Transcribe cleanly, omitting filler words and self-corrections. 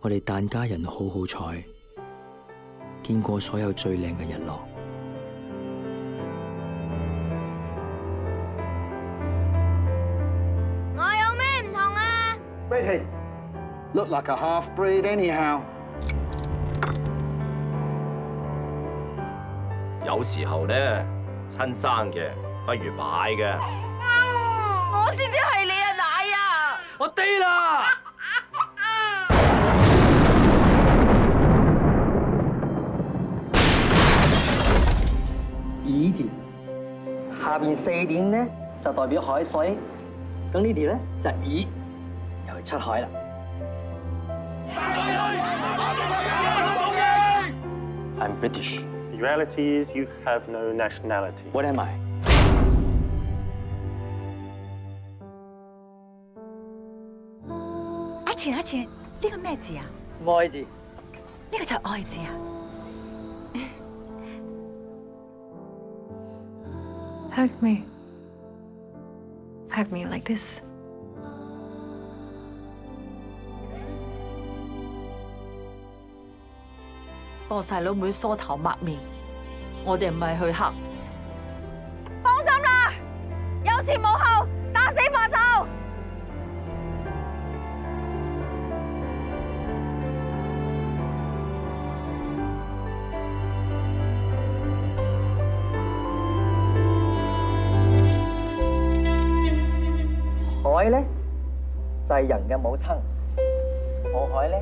我哋疍家人好好彩，見過所有最靚嘅日落。我有咩唔同啊 Redhead, look like a half-breed anyhow. 有時候咧，親生嘅不如買嘅。我先至係你阿奶啊！我低啦！乙字下邊4點咧就代表海水，咁呢條咧就係乙，又出海啦。I'm British. The reality is you have no nationality. What am I? 阿錢，呢個咩字啊？愛字。呢個就係愛字啊！Hug me. Hug me like this. 幫細佬妹梳頭抹面，我哋唔係去黑。放心啦，有前無後，打死我就。海咧就係人嘅母親，冇海咧